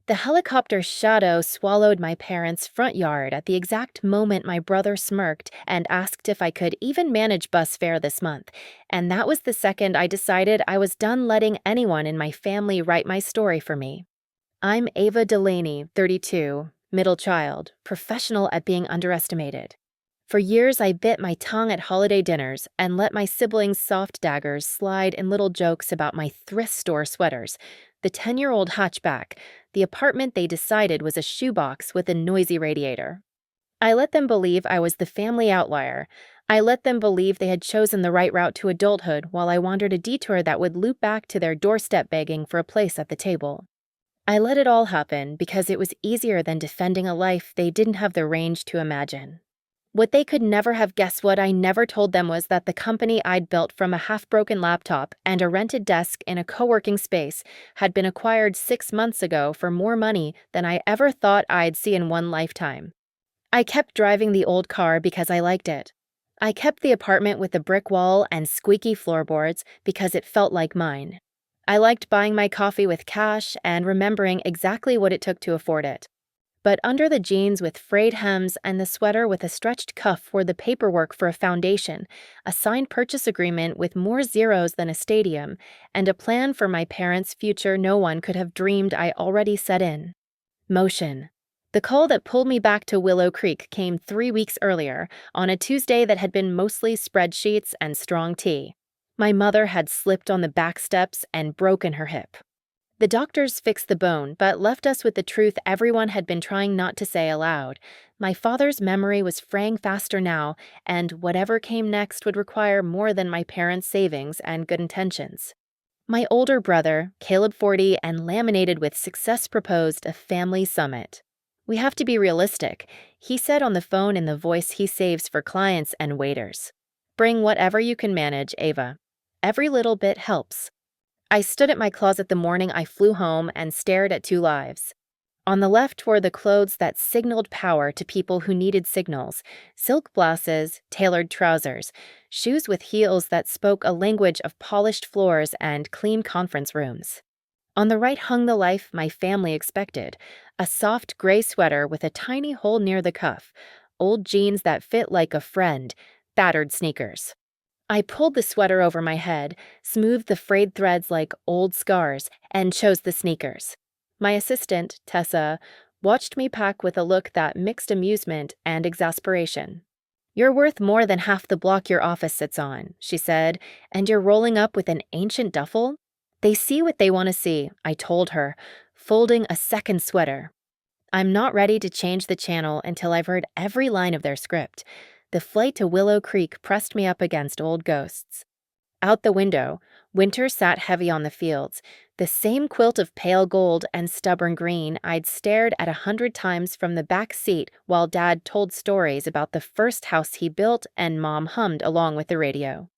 The helicopter shadow swallowed my parents' front yard at the exact moment my brother smirked and asked if I could even manage bus fare this month, and that was the second I decided I was done letting anyone in my family write my story for me. I'm Ava Delaney, 32, middle child, professional at being underestimated. For years, I bit my tongue at holiday dinners and let my siblings' soft daggers slide in little jokes about my thrift store sweaters, the 10-year-old hatchback, the apartment they decided was a shoebox with a noisy radiator. I let them believe I was the family outlier. I let them believe they had chosen the right route to adulthood while I wandered a detour that would loop back to their doorstep begging for a place at the table. I let it all happen because it was easier than defending a life they didn't have the range to imagine. What they could never have guessed what I never told them was that the company I'd built from a half-broken laptop and a rented desk in a co-working space had been acquired 6 months ago for more money than I ever thought I'd see in one lifetime. I kept driving the old car because I liked it. I kept the apartment with the brick wall and squeaky floorboards because it felt like mine. I liked buying my coffee with cash and remembering exactly what it took to afford it. But under the jeans with frayed hems and the sweater with a stretched cuff were the paperwork for a foundation, a signed purchase agreement with more zeros than a stadium, and a plan for my parents' future no one could have dreamed I already set in. Motion. The call that pulled me back to Willow Creek came 3 weeks earlier, on a Tuesday that had been mostly spreadsheets and strong tea. My mother had slipped on the back steps and broken her hip. The doctors fixed the bone, but left us with the truth everyone had been trying not to say aloud. My father's memory was fraying faster now, and whatever came next would require more than my parents' savings and good intentions. My older brother, Caleb 40 and laminated with success, proposed a family summit. "We have to be realistic," he said on the phone in the voice he saves for clients and waiters. "Bring whatever you can manage, Ava. Every little bit helps." I stood at my closet the morning I flew home and stared at two lives. On the left were the clothes that signaled power to people who needed signals: silk blouses, tailored trousers, shoes with heels that spoke a language of polished floors and clean conference rooms. On the right hung the life my family expected: a soft gray sweater with a tiny hole near the cuff, old jeans that fit like a friend, battered sneakers. I pulled the sweater over my head, smoothed the frayed threads like old scars, and chose the sneakers. My assistant, Tessa, watched me pack with a look that mixed amusement and exasperation. "You're worth more than half the block your office sits on," she said, "and you're rolling up with an ancient duffel?" "They see what they want to see," I told her, folding a second sweater. "I'm not ready to change the channel until I've heard every line of their script." The flight to Willow Creek pressed me up against old ghosts. Out the window, winter sat heavy on the fields, the same quilt of pale gold and stubborn green I'd stared at 100 times from the back seat while Dad told stories about the first house he built and Mom hummed along with the radio.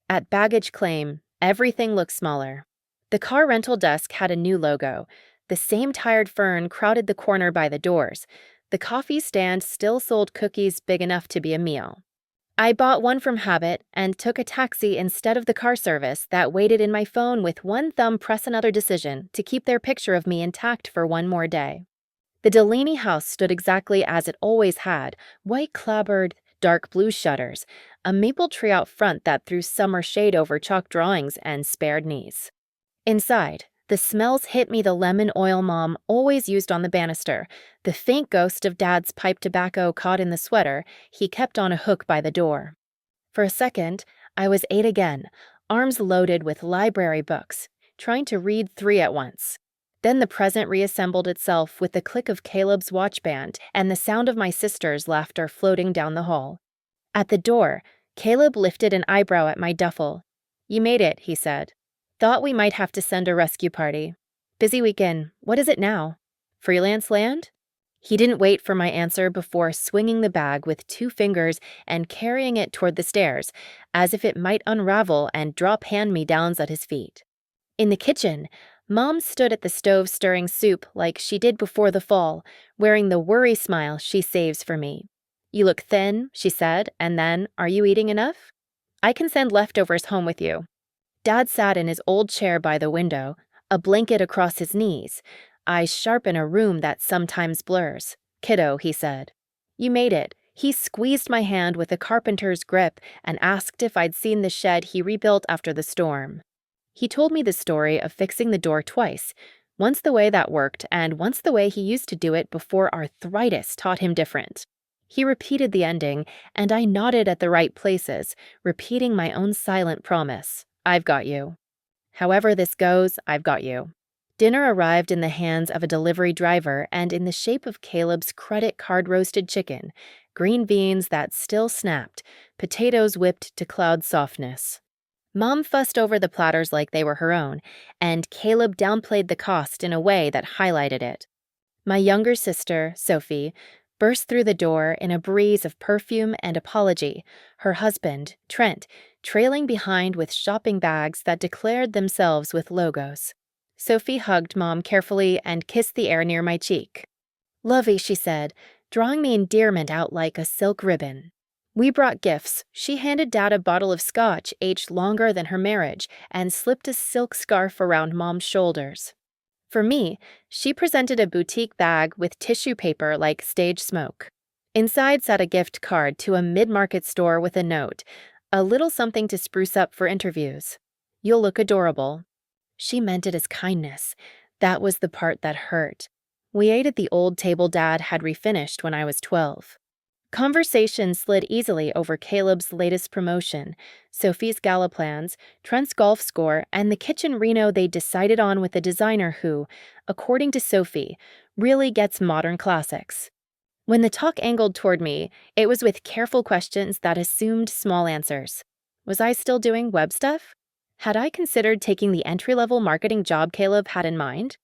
At baggage claim, everything looked smaller. The car rental desk had a new logo. The same tired fern crowded the corner by the doors. The coffee stand still sold cookies big enough to be a meal. I bought one from habit and took a taxi instead of the car service that waited in my phone with one thumb press another decision to keep their picture of me intact for one more day. The Delaney house stood exactly as it always had: white clapboard, dark blue shutters, a maple tree out front that threw summer shade over chalk drawings and spared knees. Inside, the smells hit me: the lemon oil Mom always used on the banister, the faint ghost of Dad's pipe tobacco caught in the sweater he kept on a hook by the door. For a second, I was 8 again, arms loaded with library books, trying to read 3 at once. Then the present reassembled itself with the click of Caleb's watch band and the sound of my sister's laughter floating down the hall. At the door, Caleb lifted an eyebrow at my duffel. "You made it," he said. "Thought we might have to send a rescue party. Busy weekend. What is it now? Freelance land?" He didn't wait for my answer before swinging the bag with 2 fingers and carrying it toward the stairs, as if it might unravel and drop hand-me-downs at his feet. In the kitchen, Mom stood at the stove stirring soup like she did before the fall, wearing the worry smile she saves for me. "You look thin," she said, and then, "Are you eating enough? I can send leftovers home with you." Dad sat in his old chair by the window, a blanket across his knees. eyes sharp in a room that sometimes blurs. "Kiddo," he said. "You made it." He squeezed my hand with a carpenter's grip and asked if I'd seen the shed he rebuilt after the storm. He told me the story of fixing the door twice, once the way that worked and once the way he used to do it before arthritis taught him different. He repeated the ending, and I nodded at the right places, repeating my own silent promise. "I've got you. However this goes, I've got you." Dinner arrived in the hands of a delivery driver and in the shape of Caleb's credit card roasted chicken, green beans that still snapped, potatoes whipped to cloud softness. Mom fussed over the platters like they were her own, and Caleb downplayed the cost in a way that highlighted it. My younger sister, Sophie, burst through the door in a breeze of perfume and apology, her husband, Trent, trailing behind with shopping bags that declared themselves with logos. Sophie hugged Mom carefully and kissed the air near my cheek. "Lovey," she said, drawing the endearment out like a silk ribbon. We brought gifts. She handed Dad a bottle of scotch aged longer than her marriage and slipped a silk scarf around Mom's shoulders. For me, she presented a boutique bag with tissue paper like stage smoke. Inside sat a gift card to a mid-market store with a note, a little something to spruce up for interviews. "You'll look adorable." She meant it as kindness. That was the part that hurt. We ate at the old table Dad had refinished when I was 12. Conversation slid easily over Caleb's latest promotion, Sophie's gala plans, Trent's golf score, and the kitchen reno they decided on with a designer who, according to Sophie, really gets modern classics. When the talk angled toward me, it was with careful questions that assumed small answers. Was I still doing web stuff? Had I considered taking the entry-level marketing job Caleb had in mind?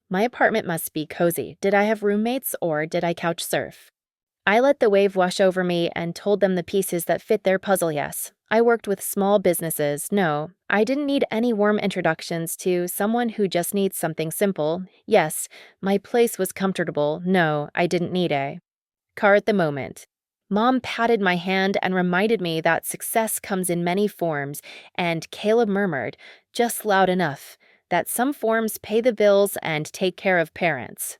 My apartment must be cozy. Did I have roommates or did I couch surf? I let the wave wash over me and told them the pieces that fit their puzzle, yes. I worked with small businesses, no. I didn't need any warm introductions to someone who just needs something simple. Yes, my place was comfortable, no, I didn't need a car at the moment. Mom patted my hand and reminded me that success comes in many forms, and Caleb murmured, just loud enough, that some forms pay the bills and take care of parents.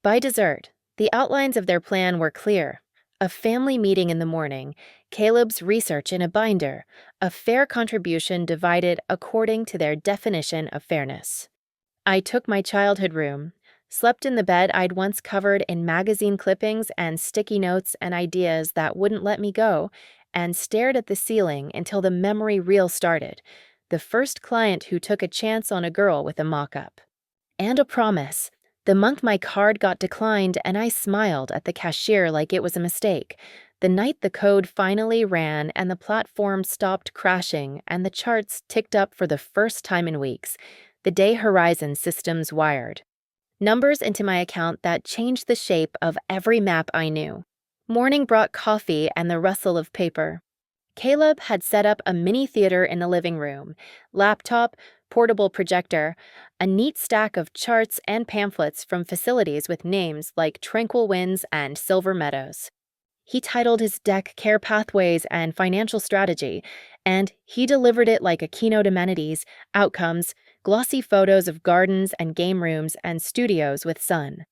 By dessert, the outlines of their plan were clear. A family meeting in the morning, Caleb's research in a binder, a fair contribution divided according to their definition of fairness. I took my childhood room, slept in the bed I'd once covered in magazine clippings and sticky notes and ideas that wouldn't let me go, and stared at the ceiling until the memory reel started, the first client who took a chance on a girl with a mock-up. And a promise. The month my card got declined and I smiled at the cashier like it was a mistake. The night the code finally ran and the platform stopped crashing and the charts ticked up for the first time in weeks. The day Horizon systems wired. Numbers into my account that changed the shape of every map I knew. Morning brought coffee and the rustle of paper. Caleb had set up a mini theater in the living room, laptop, portable projector, a neat stack of charts and pamphlets from facilities with names like Tranquil Winds and Silver Meadows. He titled his deck Care Pathways and Financial Strategy, and he delivered it like a keynote amenities, outcomes, glossy photos of gardens and game rooms and studios with sun.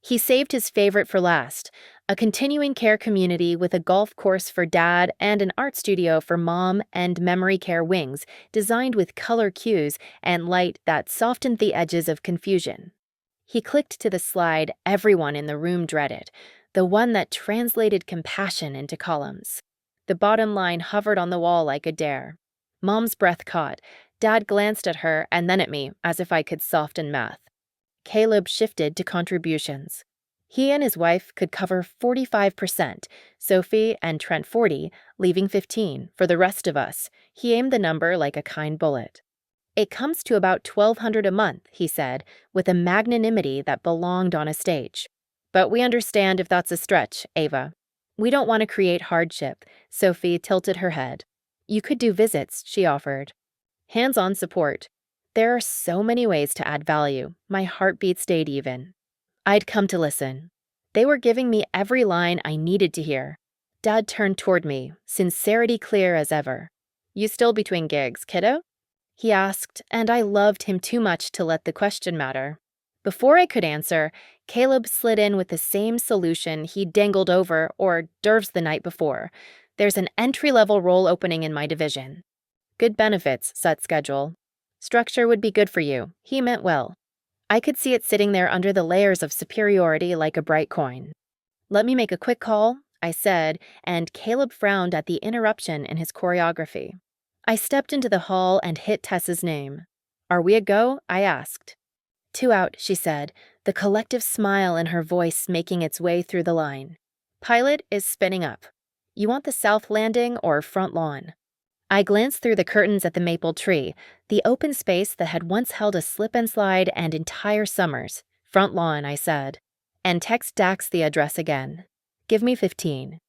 He saved his favorite for last, a continuing care community with a golf course for Dad and an art studio for Mom and memory care wings designed with color cues and light that softened the edges of confusion. He clicked to the slide everyone in the room dreaded, the one that translated compassion into columns. The bottom line hovered on the wall like a dare. Mom's breath caught. Dad glanced at her and then at me, as if I could soften math. Caleb shifted to contributions. He and his wife could cover 45%, Sophie and Trent 40, leaving 15 for the rest of us. He aimed the number like a kind bullet. It comes to about $1,200 a month, he said, with a magnanimity that belonged on a stage. But we understand if that's a stretch, Ava. We don't want to create hardship. Sophie tilted her head. You could do visits, she offered. Hands-on support. There are so many ways to add value. My heartbeat stayed even. I'd come to listen. They were giving me every line I needed to hear. Dad turned toward me, sincerity clear as ever. You still between gigs, kiddo? He asked, and I loved him too much to let the question matter. Before I could answer, Caleb slid in with the same solution he dangled over hors d'oeuvres the night before. There's an entry-level role opening in my division. Good benefits, set schedule. Structure would be good for you. He meant well. I could see it sitting there under the layers of superiority like a bright coin. Let me make a quick call, I said, and Caleb frowned at the interruption in his choreography. I stepped into the hall and hit Tessa's name. Are we a go? I asked. 2 out, she said, the collective smile in her voice making its way through the line. Pilot is spinning up. You want the south landing or front lawn? I glanced through the curtains at the maple tree, the open space that had once held a slip and slide and entire summers. Front lawn, I said, and text Dax the address again. Give me 15.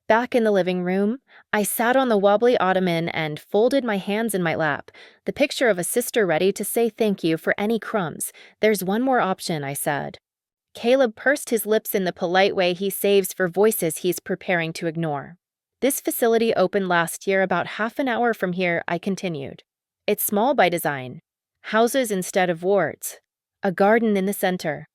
Back in the living room, I sat on the wobbly ottoman and folded my hands in my lap, the picture of a sister ready to say thank you for any crumbs. There's one more option, I said. Caleb pursed his lips in the polite way he saves for voices he's preparing to ignore. This facility opened last year about half an hour from here, I continued. It's small by design. Houses instead of wards. A garden in the center.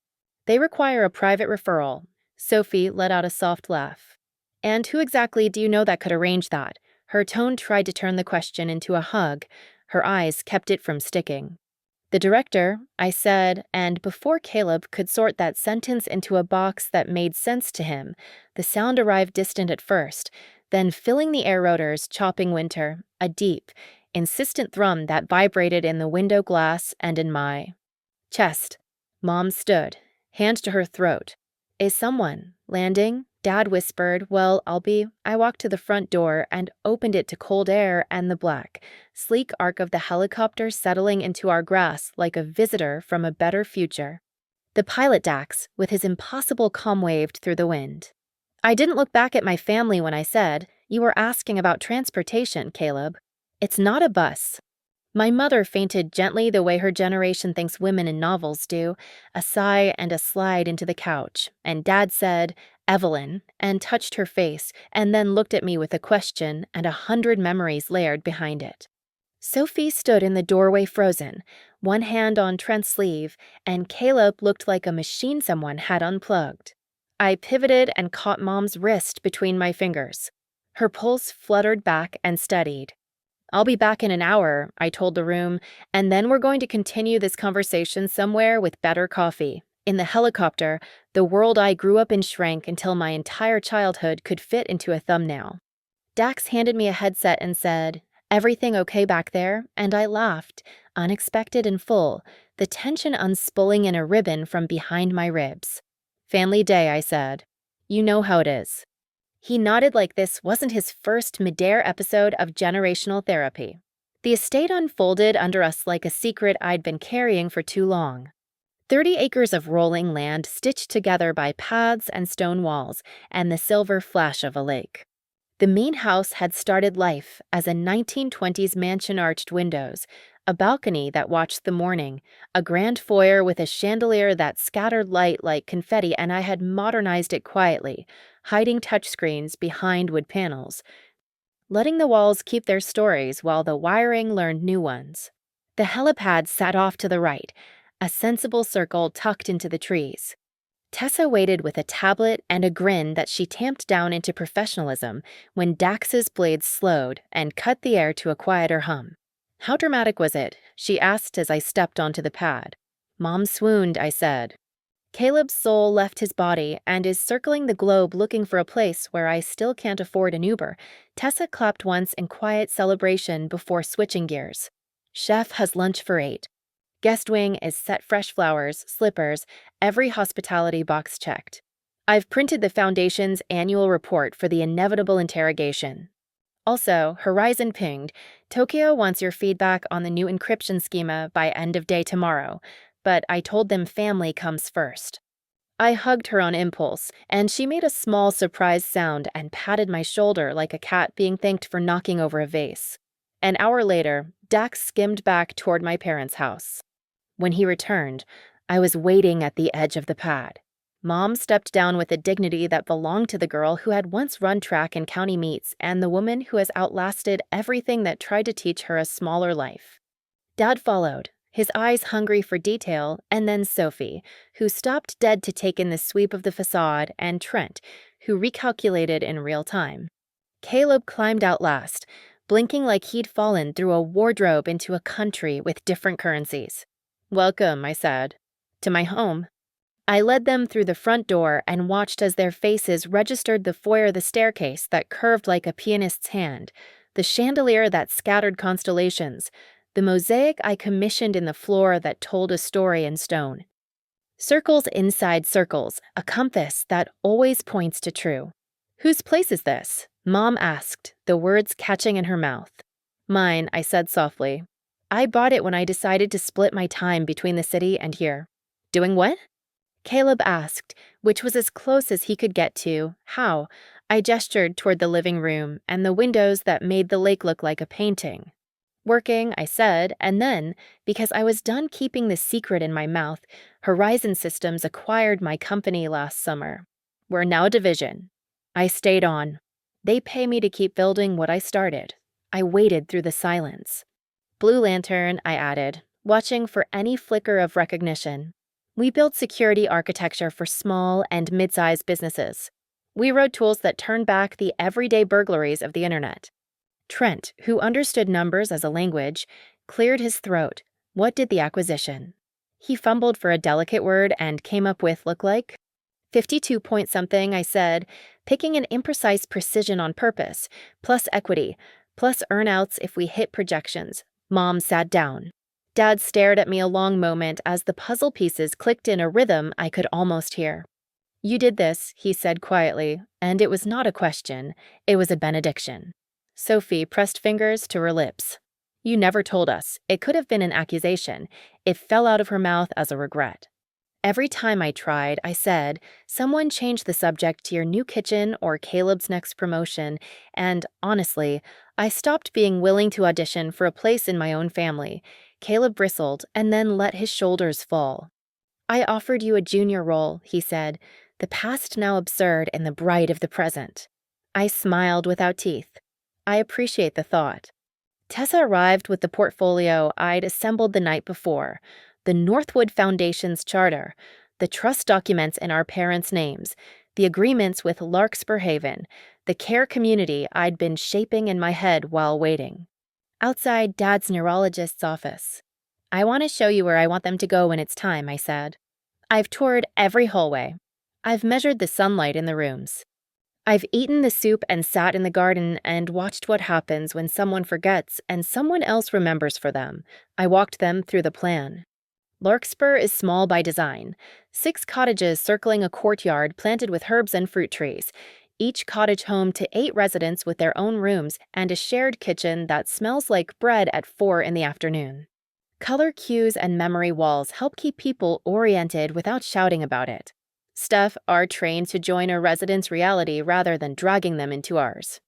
They require a private referral. Sophie let out a soft laugh. And who exactly do you know that could arrange that? Her tone tried to turn the question into a hug. Her eyes kept it from sticking. The director, I said, and before Caleb could sort that sentence into a box that made sense to him, the sound arrived distant at first, then filling the air rotors, chopping winter, a deep, insistent thrum that vibrated in the window glass and in my chest. Mom stood, hand to her throat. Is someone landing? Dad whispered, well, I walked to the front door and opened it to cold air and the black, sleek arc of the helicopter settling into our grass like a visitor from a better future. The pilot Dax, with his impossible calm, waved through the wind. I didn't look back at my family when I said, you were asking about transportation, Caleb. It's not a bus. My mother fainted gently the way her generation thinks women in novels do, a sigh and a slide into the couch, and Dad said, Evelyn, and touched her face, and then looked at me with a question and 100 memories layered behind it. Sophie stood in the doorway frozen, one hand on Trent's sleeve, and Caleb looked like a machine someone had unplugged. I pivoted and caught Mom's wrist between my fingers. Her pulse fluttered back and steadied. I'll be back in an hour, I told the room, and then we're going to continue this conversation somewhere with better coffee. In the helicopter, the world I grew up in shrank until my entire childhood could fit into a thumbnail. Dax handed me a headset and said, everything okay back there? And I laughed, unexpected and full, the tension unspooling in a ribbon from behind my ribs. Family day, I said. You know how it is. He nodded like this wasn't his first midair episode of generational therapy. The estate unfolded under us like a secret I'd been carrying for too long. 30 acres of rolling land stitched together by paths and stone walls and the silver flash of a lake. The main house had started life as a 1920s mansion arched windows, a balcony that watched the morning, a grand foyer with a chandelier that scattered light like confetti, and I had modernized it quietly, hiding touchscreens behind wood panels, letting the walls keep their stories while the wiring learned new ones. The helipad sat off to the right, a sensible circle tucked into the trees. Tessa waited with a tablet and a grin that she tamped down into professionalism when Dax's blades slowed and cut the air to a quieter hum. How dramatic was it? She asked as I stepped onto the pad. Mom swooned, I said. Caleb's soul left his body and is circling the globe looking for a place where I still can't afford an Uber. Tessa clapped once in quiet celebration before switching gears. Chef has lunch for 8. Guest wing is set fresh flowers, slippers, every hospitality box checked. I've printed the Foundation's annual report for the inevitable interrogation. Also, Horizon pinged, Tokyo wants your feedback on the new encryption schema by end of day tomorrow, but I told them family comes first. I hugged her on impulse, and she made a small surprised sound and patted my shoulder like a cat being thanked for knocking over a vase. An hour later, Dax skimmed back toward my parents' house. When he returned, I was waiting at the edge of the pad. Mom stepped down with a dignity that belonged to the girl who had once run track in county meets and the woman who has outlasted everything that tried to teach her a smaller life. Dad followed, his eyes hungry for detail, and then Sophie, who stopped dead to take in the sweep of the facade, and Trent, who recalculated in real time. Caleb climbed out last, blinking like he'd fallen through a wardrobe into a country with different currencies. "Welcome," I said, "to my home." I led them through the front door and watched as their faces registered the foyer, the staircase that curved like a pianist's hand, the chandelier that scattered constellations, the mosaic I commissioned in the floor that told a story in stone. Circles inside circles, a compass that always points to true. "Whose place is this?" Mom asked, the words catching in her mouth. "Mine," I said softly. "I bought it when I decided to split my time between the city and here." "Doing what?" Caleb asked, which was as close as he could get to how. I gestured toward the living room and the windows that made the lake look like a painting. "Working," I said, and then, because I was done keeping the secret in my mouth, Horizon Systems acquired my company last summer. We're now a division. I stayed on. They pay me to keep building what I started. I waited through the silence. "Blue Lantern," I added, watching for any flicker of recognition. We built security architecture for small and mid-sized businesses. We wrote tools that turned back the everyday burglaries of the internet. Trent, who understood numbers as a language, cleared his throat. What did the acquisition? He fumbled for a delicate word and came up with look like 52 point something, I said, picking an imprecise precision on purpose, plus equity, plus earnouts if we hit projections. Mom sat down. Dad stared at me a long moment as the puzzle pieces clicked in a rhythm I could almost hear. "You did this," he said quietly, and it was not a question, it was a benediction. Sophie pressed fingers to her lips. "You never told us. It could have been an accusation. It fell out of her mouth as a regret." Every time I tried, I said, "Someone changed the subject to your new kitchen or Caleb's next promotion," and honestly, I stopped being willing to audition for a place in my own family. Caleb bristled and then let his shoulders fall. "I offered you a junior role," he said, the past now absurd and the bright of the present. I smiled without teeth. "I appreciate the thought." Tessa arrived with the portfolio I'd assembled the night before, the Northwood Foundation's charter, the trust documents in our parents' names, the agreements with Larkspur Haven, the care community I'd been shaping in my head while waiting. Outside Dad's neurologist's office. "I want to show you where I want them to go when it's time," I said. "I've toured every hallway. I've measured the sunlight in the rooms. I've eaten the soup and sat in the garden and watched what happens when someone forgets and someone else remembers for them. I walked them through the plan. Larkspur is small by design. 6 cottages circling a courtyard planted with herbs and fruit trees. Each cottage home to 8 residents with their own rooms and a shared kitchen that smells like bread at 4 in the afternoon. Color cues and memory walls help keep people oriented without shouting about it. Staff are trained to join a resident's reality rather than dragging them into ours.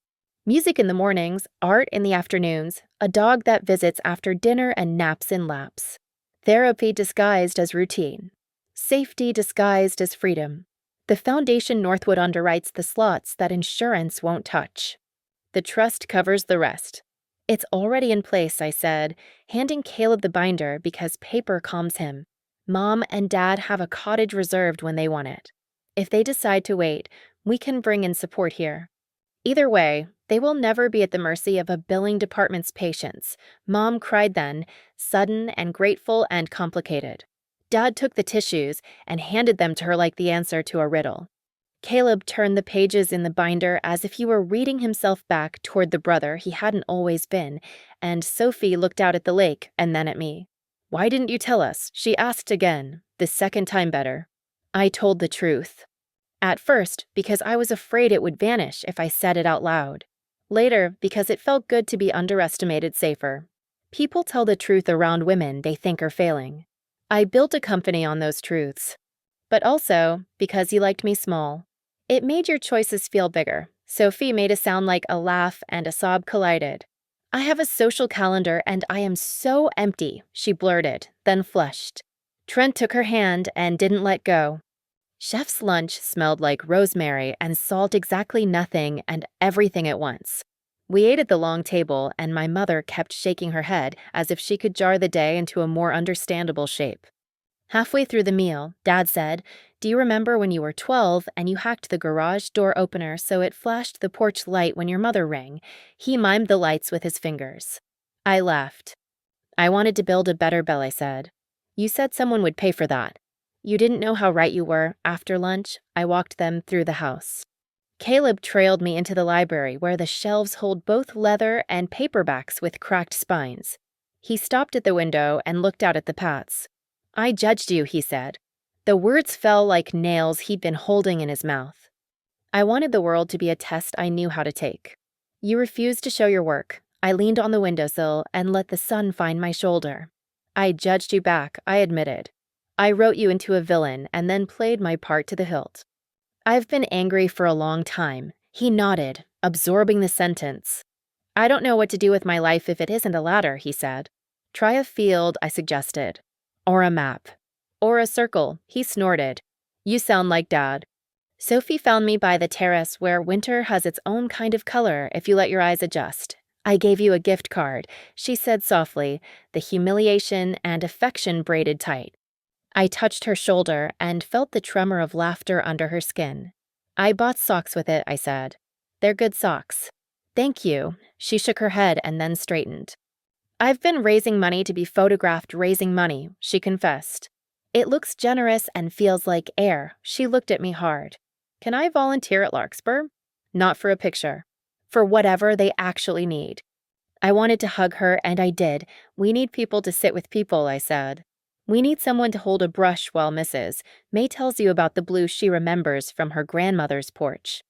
Music in the mornings, art in the afternoons, a dog that visits after dinner and naps in laps. Therapy disguised as routine. Safety disguised as freedom. The Foundation Northwood underwrites the slots that insurance won't touch. The trust covers the rest. It's already in place, I said, handing Caleb the binder because paper calms him. Mom and Dad have a cottage reserved when they want it. If they decide to wait, we can bring in support here. Either way, they will never be at the mercy of a billing department's patience. Mom cried then, sudden and grateful and complicated. Dad took the tissues and handed them to her like the answer to a riddle. Caleb turned the pages in the binder as if he were reading himself back toward the brother he hadn't always been, and Sophie looked out at the lake and then at me. "Why didn't you tell us?" she asked again, the second time better. I told the truth. At first, because I was afraid it would vanish if I said it out loud. Later, because it felt good to be underestimated safer. People tell the truth around women they think are failing. I built a company on those truths. But also, because you liked me small. It made your choices feel bigger. Sophie made a sound like a laugh and a sob collided. "I have a social calendar and I am so empty," she blurted, then flushed. Trent took her hand and didn't let go. Chef's lunch smelled like rosemary and salt exactly nothing and everything at once. We ate at the long table, and my mother kept shaking her head as if she could jar the day into a more understandable shape. Halfway through the meal, Dad said, "Do you remember when you were 12 and you hacked the garage door opener so it flashed the porch light when your mother rang?" He mimed the lights with his fingers. I laughed. "I wanted to build a better bell," I said. "You said someone would pay for that." "You didn't know how right you were." After lunch, I walked them through the house. Caleb trailed me into the library where the shelves hold both leather and paperbacks with cracked spines. He stopped at the window and looked out at the pats. "I judged you," he said. The words fell like nails he'd been holding in his mouth. I wanted the world to be a test I knew how to take. "You refused to show your work." I leaned on the windowsill and let the sun find my shoulder. "I judged you back," I admitted. "I wrote you into a villain and then played my part to the hilt." "I've been angry for a long time." He nodded, absorbing the sentence. "I don't know what to do with my life if it isn't a ladder," he said. "Try a field," I suggested. "Or a map." "Or a circle," he snorted. "You sound like Dad." "Sophie found me by the terrace where winter has its own kind of color if you let your eyes adjust. I gave you a gift card," she said softly, the humiliation and affection braided tight. I touched her shoulder and felt the tremor of laughter under her skin. "I bought socks with it," I said. "They're good socks." "Thank you." She shook her head and then straightened. "I've been raising money to be photographed raising money," she confessed. "It looks generous and feels like air." She looked at me hard. "Can I volunteer at Larkspur?" "Not for a picture. For whatever they actually need." I wanted to hug her, and I did. "We need people to sit with people," I said. "We need someone to hold a brush while Mrs. May tells you about the blue she remembers from her grandmother's porch."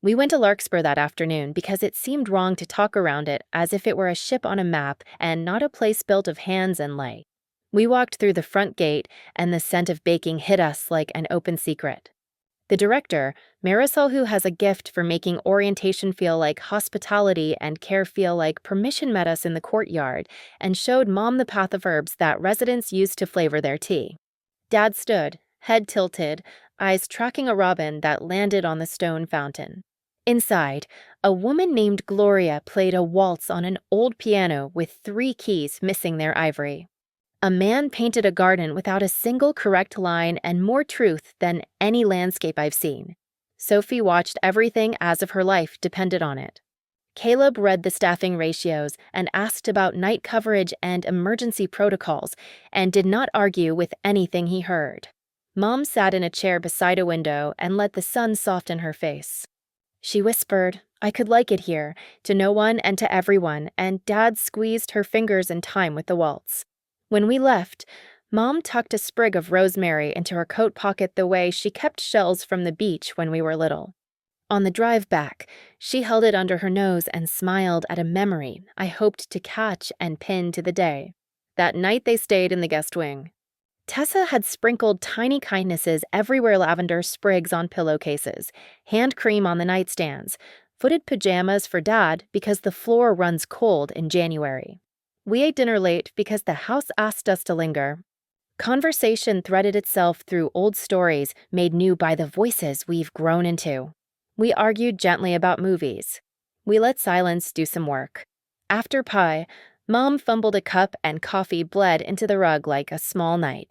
We went to Larkspur that afternoon because it seemed wrong to talk around it as if it were a ship on a map and not a place built of hands and light. We walked through the front gate, and the scent of baking hit us like an open secret. The director, Marisol, who has a gift for making orientation feel like hospitality and care feel like permission, met us in the courtyard and showed Mom the path of herbs that residents used to flavor their tea. Dad stood, head tilted, eyes tracking a robin that landed on the stone fountain. Inside, a woman named Gloria played a waltz on an old piano with 3 keys missing their ivory. A man painted a garden without a single correct line and more truth than any landscape I've seen. Sophie watched everything as if her life depended on it. Caleb read the staffing ratios and asked about night coverage and emergency protocols and did not argue with anything he heard. Mom sat in a chair beside a window and let the sun soften her face. She whispered, "I could like it here," to no one and to everyone, and Dad squeezed her fingers in time with the waltz. When we left, Mom tucked a sprig of rosemary into her coat pocket the way she kept shells from the beach when we were little. On the drive back, she held it under her nose and smiled at a memory I hoped to catch and pin to the day. That night they stayed in the guest wing. Tessa had sprinkled tiny kindnesses everywhere: lavender sprigs on pillowcases, hand cream on the nightstands, footed pajamas for Dad because the floor runs cold in January. We ate dinner late because the house asked us to linger. Conversation threaded itself through old stories made new by the voices we've grown into. We argued gently about movies. We let silence do some work. After pie, Mom fumbled a cup and coffee bled into the rug like a small night.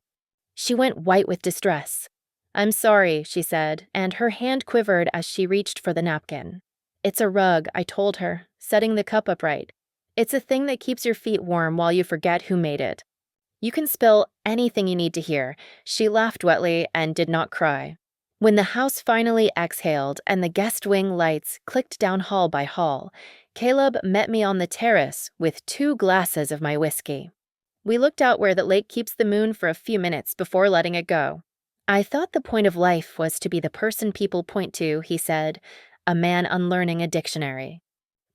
She went white with distress. "I'm sorry," she said, and her hand quivered as she reached for the napkin. "It's a rug," I told her, setting the cup upright. "It's a thing that keeps your feet warm while you forget who made it." "You can spill anything you need to hear." She laughed wetly and did not cry. When the house finally exhaled and the guest wing lights clicked down hall by hall, Caleb met me on the terrace with 2 glasses of my whiskey. We looked out where the lake keeps the moon for a few minutes before letting it go. "I thought the point of life was to be the person people point to," he said, a man unlearning a dictionary.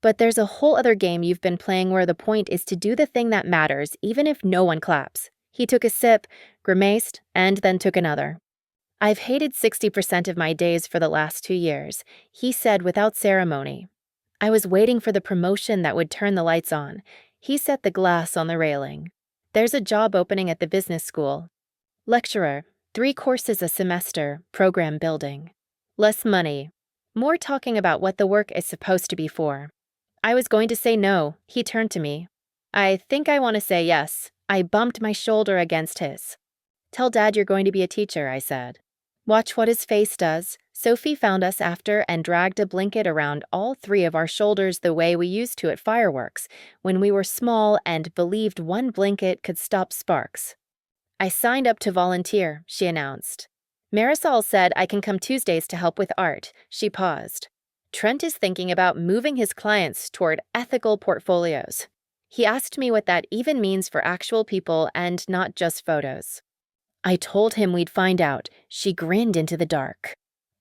"But there's a whole other game you've been playing where the point is to do the thing that matters, even if no one claps." He took a sip, grimaced, and then took another. "I've hated 60% of my days for the last 2 years," he said without ceremony. "I was waiting for the promotion that would turn the lights on." He set the glass on the railing. "There's a job opening at the business school. Lecturer, 3 courses a semester, program building. Less money. More talking about what the work is supposed to be for." I was going to say no. He turned to me. I think I want to say yes. I bumped my shoulder against his. Tell Dad you're going to be a teacher, I said. Watch what his face does. Sophie found us after and dragged a blanket around all three of our shoulders the way we used to at fireworks, when we were small and believed one blanket could stop sparks. I signed up to volunteer, she announced. Marisol said I can come Tuesdays to help with art. She paused. Trent is thinking about moving his clients toward ethical portfolios. He asked me what that even means for actual people and not just photos. I told him we'd find out. She grinned into the dark.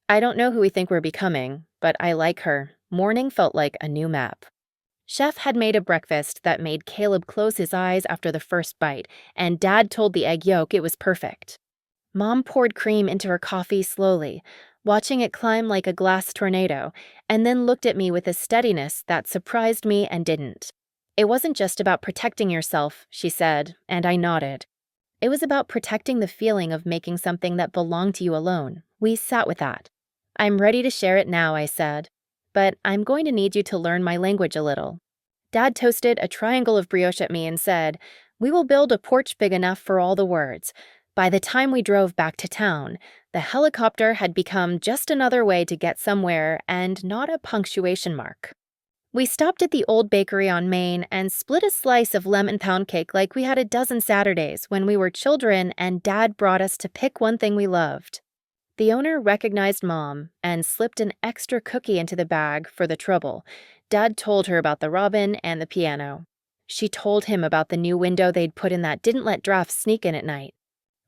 I don't know who we think we're becoming, but I like her. Morning felt like a new map. Chef had made a breakfast that made Caleb close his eyes after the first bite, and Dad told the egg yolk it was perfect. Mom poured cream into her coffee slowly, watching it climb like a glass tornado, and then looked at me with a steadiness that surprised me and didn't. It wasn't just about protecting yourself, she said, and I nodded. It was about protecting the feeling of making something that belonged to you alone. We sat with that. I'm ready to share it now, I said. But I'm going to need you to learn my language a little. Dad toasted a triangle of brioche at me and said, We will build a porch big enough for all the words. By the time we drove back to town, the helicopter had become just another way to get somewhere and not a punctuation mark. We stopped at the old bakery on Main and split a slice of lemon pound cake like we had a dozen Saturdays when we were children and Dad brought us to pick one thing we loved. The owner recognized Mom and slipped an extra cookie into the bag for the trouble. Dad told her about the robin and the piano. She told him about the new window they'd put in that didn't let drafts sneak in at night.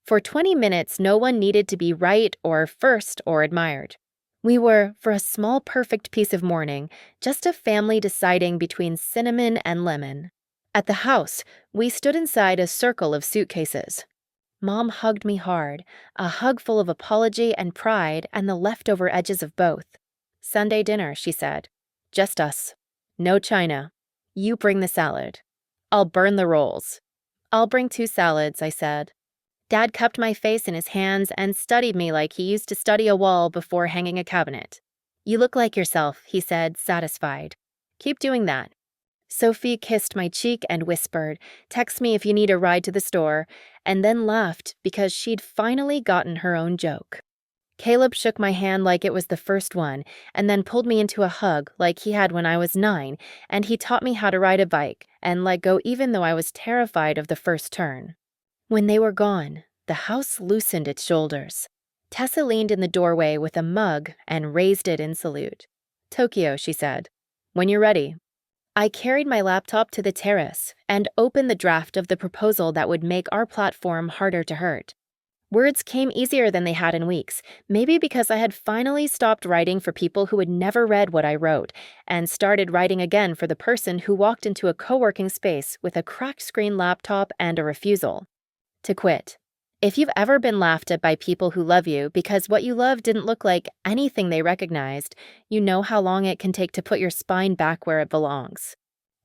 For 20 minutes, no one needed to be right or first or admired. We were, for a small perfect piece of mourning, just a family deciding between cinnamon and lemon. At the house, we stood inside a circle of suitcases. Mom hugged me hard, a hug full of apology and pride and the leftover edges of both. Sunday dinner, she said. Just us. No china. You bring the salad. I'll burn the rolls. I'll bring 2 salads, I said. Dad cupped my face in his hands and studied me like he used to study a wall before hanging a cabinet. You look like yourself, he said, satisfied. Keep doing that. Sophie kissed my cheek and whispered, Text me if you need a ride to the store, and then laughed because she'd finally gotten her own joke. Caleb shook my hand like it was the first one, and then pulled me into a hug like he had when I was 9, and he taught me how to ride a bike and let go even though I was terrified of the first turn. When they were gone, the house loosened its shoulders. Tessa leaned in the doorway with a mug and raised it in salute. Tokyo, she said. When you're ready. I carried my laptop to the terrace and opened the draft of the proposal that would make our platform harder to hurt. Words came easier than they had in weeks, maybe because I had finally stopped writing for people who had never read what I wrote and started writing again for the person who walked into a co-working space with a cracked screen laptop and a refusal. To quit. If you've ever been laughed at by people who love you because what you love didn't look like anything they recognized, you know how long it can take to put your spine back where it belongs.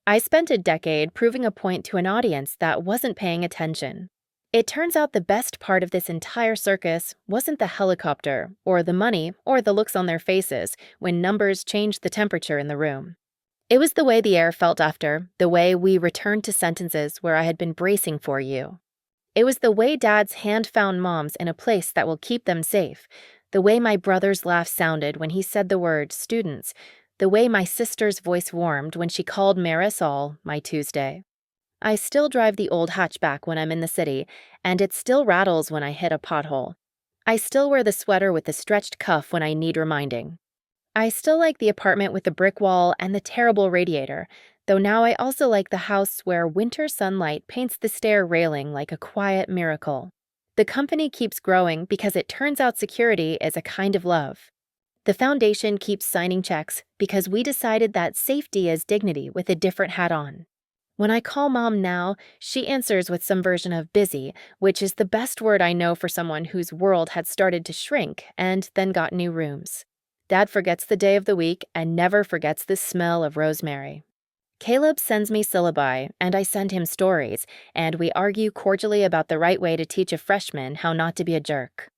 I spent a decade proving a point to an audience that wasn't paying attention. It turns out the best part of this entire circus wasn't the helicopter, or the money, or the looks on their faces when numbers changed the temperature in the room. It was the way the air felt after, the way we returned to sentences where I had been bracing for you. It was the way Dad's hand found Mom's in a place that will keep them safe, the way my brother's laugh sounded when he said the word students, the way my sister's voice warmed when she called Marisol my Tuesday. I still drive the old hatchback when I'm in the city, and it still rattles when I hit a pothole. I still wear the sweater with the stretched cuff when I need reminding. I still like the apartment with the brick wall and the terrible radiator, though now I also like the house where winter sunlight paints the stair railing like a quiet miracle. The company keeps growing because it turns out security is a kind of love. The foundation keeps signing checks because we decided that safety is dignity with a different hat on. When I call Mom now, she answers with some version of busy, which is the best word I know for someone whose world had started to shrink and then got new rooms. Dad forgets the day of the week and never forgets the smell of rosemary. Caleb sends me syllabi, and I send him stories, and we argue cordially about the right way to teach a freshman how not to be a jerk.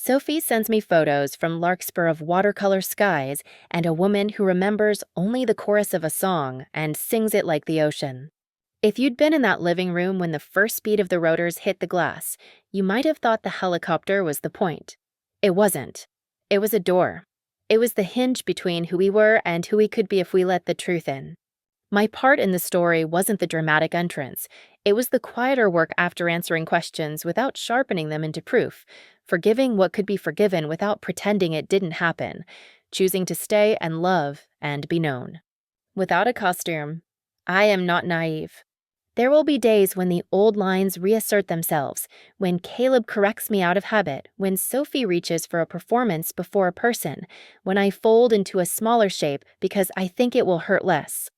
Sophie sends me photos from Larkspur of watercolor skies and a woman who remembers only the chorus of a song and sings it like the ocean. If you'd been in that living room when the first beat of the rotors hit the glass, you might have thought the helicopter was the point. It wasn't. It was a door. It was the hinge between who we were and who we could be if we let the truth in. My part in the story wasn't the dramatic entrance. It was the quieter work after answering questions without sharpening them into proof, forgiving what could be forgiven without pretending it didn't happen, choosing to stay and love and be known. Without a costume, I am not naive. There will be days when the old lines reassert themselves, when Caleb corrects me out of habit, when Sophie reaches for a performance before a person, when I fold into a smaller shape because I think it will hurt less.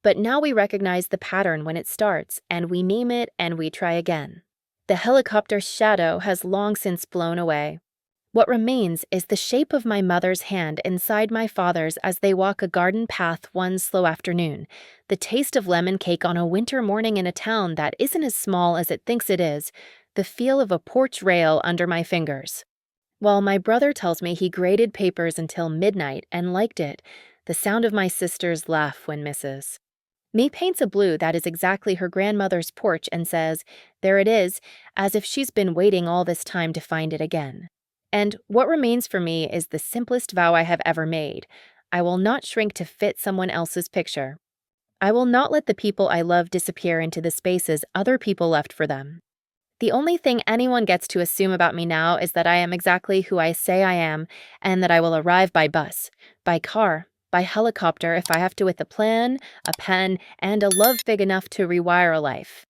But now we recognize the pattern when it starts, and we name it and we try again. The helicopter's shadow has long since blown away. What remains is the shape of my mother's hand inside my father's as they walk a garden path one slow afternoon, the taste of lemon cake on a winter morning in a town that isn't as small as it thinks it is, the feel of a porch rail under my fingers. While my brother tells me he graded papers until midnight and liked it, the sound of my sister's laugh when misses. Me paints a blue that is exactly her grandmother's porch and says, "There it is," as if she's been waiting all this time to find it again. And what remains for me is the simplest vow I have ever made. I will not shrink to fit someone else's picture. I will not let the people I love disappear into the spaces other people left for them. The only thing anyone gets to assume about me now is that I am exactly who I say I am, and that I will arrive by bus, by car, by helicopter if I have to with a plan, a pen, and a love big enough to rewire a life.